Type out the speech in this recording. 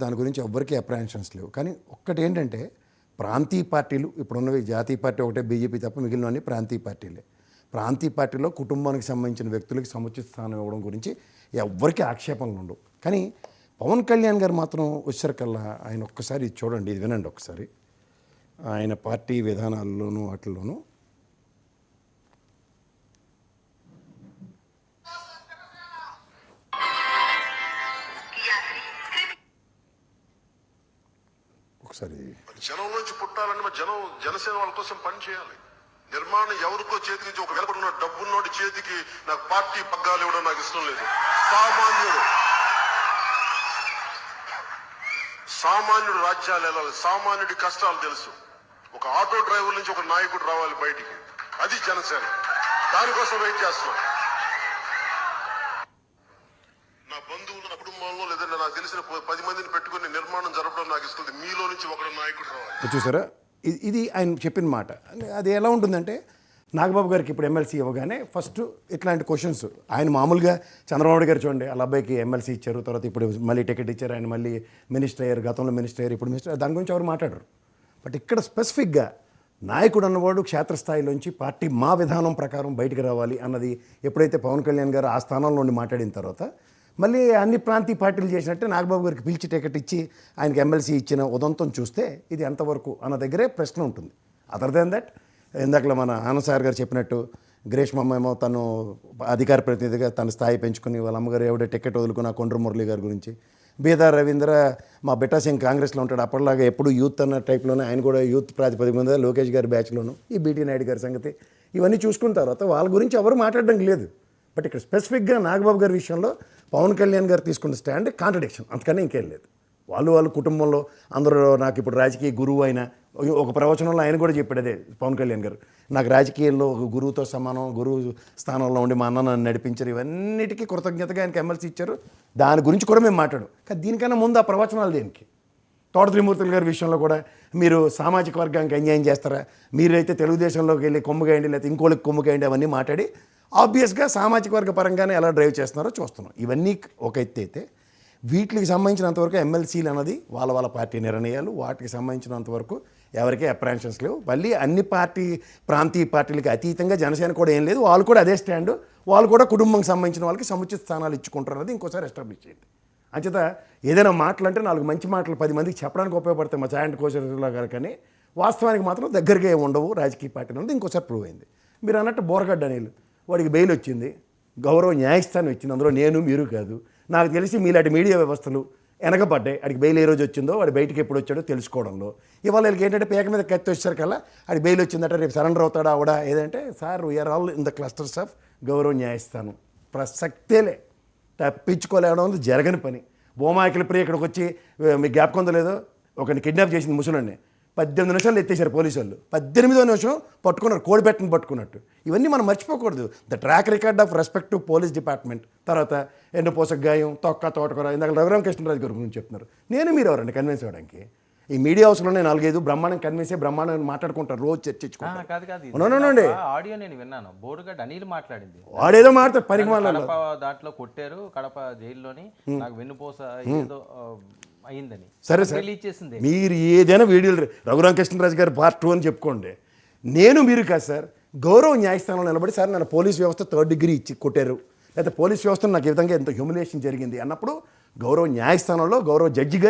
దాని గురించి ఎవ్వరికీ అప్రహెన్షన్స్ లేవు. కానీ ఒక్కటేంటంటే ప్రాంతీయ పార్టీలు ఇప్పుడున్నవి జాతీయ పార్టీ ఒకటే బీజేపీ తప్ప మిగిలినవన్నీ ప్రాంతీయ పార్టీలే. ప్రాంతీయ పార్టీలో కుటుంబానికి సంబంధించిన వ్యక్తులకి సముచిత స్థానం ఇవ్వడం గురించి ఎవ్వరికీ ఆక్షేపణలు ఉండవు. కానీ పవన్ కళ్యాణ్ గారు మాత్రం వచ్చేసరికల్లా ఆయన ఒక్కసారి ఇది చూడండి, ఇది వినండి ఒకసారి. ఆయన పార్టీ విధానాల్లోనూ వాటిల్లోనూ ఒకసారి జనం నుంచి పుట్టాలని జనసేన వాళ్ళ కోసం పని చేయాలి. నిర్మాణం ఎవరికో చేతి నుంచి ఒక వెలపడున్న డబ్బున్నోటి చేతికి నాకు పార్టీ పగ్గాలు ఇవ్వడం నాకు ఇష్టం లేదు. సామాన్యుడు రాజ్యాలు వెళ్ళాలి, సామాన్యుడి కష్టాలు తెలుసు. ఒక ఆటో డ్రైవర్ నుంచి ఒక నాయకుడు రావాలి బయటికి, అది జనసేన. దానికోసం వెయిట్ చేస్తున్నాం. నా బంధువులు నా కుటుంబంలో లేదంటే నాకు తెలిసిన 10 మందిని పెట్టుకుని నిర్మాణం జరపడం నాకు ఇస్తుంది. మీలో నుంచి ఒకడు నాయకుడు రావాలి. చూసారా, ఇది ఆయన చెప్పిన మాట. అది ఎలా ఉంటుందంటే నాగబాబు గారికి ఇప్పుడు ఎమ్మెల్సీ ఇవ్వగానే ఫస్ట్ ఇట్లాంటి క్వశ్చన్స్ ఆయన మామూలుగా చంద్రబాబు గారు చూడండి, వాళ్ళ అబ్బాయికి ఎమ్మెల్సీ ఇచ్చారు, తర్వాత ఇప్పుడు మళ్ళీ టికెట్ ఇచ్చారు, ఆయన మళ్ళీ మినిస్టర్ అయ్యారు, గతంలో మినిస్టర్ అయ్యారు, ఇప్పుడు మినిస్టర్, దాని గురించి ఎవరు మాట్లాడరు. బట్ ఇక్కడ స్పెసిఫిక్గా నాయకుడు అన్నవాడు క్షేత్రస్థాయిలోంచి పార్టీ మా విధానం ప్రకారం బయటికి రావాలి అన్నది ఎప్పుడైతే పవన్ కళ్యాణ్ గారు ఆ స్థానంలో ఉండి మాట్లాడిన తర్వాత మళ్ళీ అన్ని ప్రాంతీయ పార్టీలు చేసినట్టే నాగబాబు గారికి పిలిచి టికెట్ ఇచ్చి ఆయనకి ఎమ్మెల్సీ ఇచ్చిన ఉదంతం చూస్తే ఇది ఎంతవరకు అన్న దగ్గరే ప్రశ్న ఉంటుంది. అదర్ దెన్ దట్ ఇందాకలో మన ఆనంద్ సార్ గారు చెప్పినట్టు గ్రేష్మమ్మ ఏమో తను అధికార ప్రతినిధిగా తన స్థాయి పెంచుకుని వాళ్ళ అమ్మగారు ఎవడో టికెట్ వదులుకున్న కొండ్ర మురళి గారి గురించి, బీదార్ రవీంద్ర మా బిట్టా సింగ్ కాంగ్రెస్లో ఉంటాడు, అప్పటిలాగా ఎప్పుడు యూత్ అన్న టైప్లోనే ఆయన కూడా యూత్ ప్రాతిపదిక మీద లోకేష్ గారి బ్యాచ్లోను, ఈ బీటీ నాయుడు గారి సంగతి ఇవన్నీ చూసుకున్న తర్వాత వాళ్ళ గురించి ఎవరు మాట్లాడడం లేదు. బట్ ఇక్కడ స్పెసిఫిక్గా నాగబాబు గారి విషయంలో పవన్ కళ్యాణ్ గారు తీసుకున్న స్టాండ్ కాంట్రడిక్షన్, అంతకన్నా ఇంకేం లేదు. వాళ్ళ కుటుంబంలో అందరూ నాకు ఇప్పుడు రాజకీయ గురువు అయిన ఒక ప్రవచనంలో ఆయన కూడా చెప్పాడు అదే పవన్ కళ్యాణ్ గారు, నాకు రాజకీయాల్లో ఒక గురువుతో సమానం, గురువు స్థానంలో ఉండి మా అన్న నన్ను నడిపించారు, ఇవన్నిటికీ కృతజ్ఞతగా ఆయనకి ఎమ్మెల్సీ ఇచ్చారు. దాని గురించి కూడా మేము మాట్లాడు. కానీ దీనికన్నా ముందు ఆ ప్రవచనాలు దేనికి? తోట త్రిమూర్తులు గారి విషయంలో కూడా మీరు సామాజిక వర్గానికి అన్యాయం చేస్తారా, మీరైతే తెలుగుదేశంలోకి వెళ్ళి కొమ్ముగాయండి లేకపోతే ఇంకోళ్ళకి కొమ్ముగాయండి అవన్నీ మాట్లాడి ఆబ్వియస్గా సామాజిక వర్గ పరంగానే ఎలా డ్రైవ్ చేస్తున్నారో చూస్తున్నాం. ఇవన్నీ ఒక ఎత్తి అయితే వీటికి సంబంధించినంతవరకు ఎమ్మెల్సీలు అన్నది వాళ్ళ పార్టీ నిర్ణయాలు, వాటికి సంబంధించినంతవరకు ఎవరికీ అప్రహెన్షన్స్ లేవు. మళ్ళీ అన్ని ప్రాంతీయ పార్టీలకి అతీతంగా జనసేన కూడా ఏం లేదు, వాళ్ళు కూడా అదే స్టాండు, వాళ్ళు కూడా కుటుంబంకి సంబంధించిన వాళ్ళకి సముచిత స్థానాలు ఇచ్చుకుంటారు అన్నది ఇంకోసారి ఎస్టాబ్లిష్ చేయండి. అంచేత ఏదైనా మాటలంటే 4 మంచి మాటలు 10 మందికి చెప్పడానికి ఉపయోగపడతాయి మా చాయంటి కోచర్లా గారు, కానీ వాస్తవానికి మాత్రం దగ్గరగా ఏమి ఉండవు రాజకీయ పార్టీలు అన్నది ఇంకోసారి ప్రూవ్ అయింది. మీరు అన్నట్టు బోరగడ్డ అనిల్ వాడికి బెయిల్ వచ్చింది, గౌరవ న్యాయస్థానం ఇచ్చింది, అందులో నేను మీరు కాదు. నాకు తెలిసి మీలాంటి మీడియా వ్యవస్థలు వెనకబడ్డాయి. వాడికి బెయిల్ ఏ రోజు వచ్చిందో, వాడి బయటికి ఎప్పుడు వచ్చాడో తెలుసుకోవడంలో. ఇవాళ వీళ్ళకి ఏంటంటే పేక మీద కత్తి వచ్చేసరికల్లా వాడికి బెయిల్ వచ్చిందట, రేపు సరెండర్ అవుతాడా ఆవిడ ఏదంటే, sir we're all in the clusters of గౌరవ న్యాయస్థానం. ప్రసక్తేలే, తప్పించుకోలేవడం జరగని పని. భూమాకిల ప్రియ ఇక్కడికి వచ్చి మీకు జ్ఞాపకం లేదో ఒకరిని కిడ్నాప్ చేసింది ముసలాన్ని 18 నిమిషాలు ఎత్తేసారు పోలీసు వాళ్ళు, 18వ నిమిషం పట్టుకున్నారు, కోడిపెట్టను పట్టుకున్నట్టు. ఇవన్నీ మనం మర్చిపోకూడదు. The track record of respective police department. తర్వాత ఎండపోసక గాయం, తొక్క తోటకూర, ఇందాక రఘురామకృష్ణరాజు గారి గురించి చెప్తున్నారు. నేను మీరు ఎవరండి కన్విన్స్ అవ్వడానికి? ఈ మీడియా హౌస్లోనే 4-5 బ్రహ్మాండం కన్విన్సే బ్రహ్మాండం మాట్లాడుకుంటారు, రోజు చర్చించుకుంటారు. ఆడియో నేను విన్నాను, బోరుగడ్డ అనిల్ మాట్లాడింది, వాడేదో మాట్లాడతారు పరిమాణాలు. దాంట్లో కొట్టారు కడప జైల్లోని, నాకు వెన్నుపోస ఏదో అయిందని. సరే సార్, మీరు ఏదైనా వీడియోలు రఘురామకృష్ణరాజు గారు పార్ట్ 2 అని చెప్పుకోండి. నేను మీరు కాదు సార్, గౌరవ న్యాయస్థానంలో నిలబడి సార్ నన్ను పోలీస్ వ్యవస్థ 3rd డిగ్రీ ఇచ్చి కొట్టారు, లేకపోతే పోలీస్ వ్యవస్థను నాకు ఈ విధంగా ఎంత హ్యూమిలేషన్ జరిగింది అన్నప్పుడు గౌరవ న్యాయస్థానంలో గౌరవ జడ్జి గారు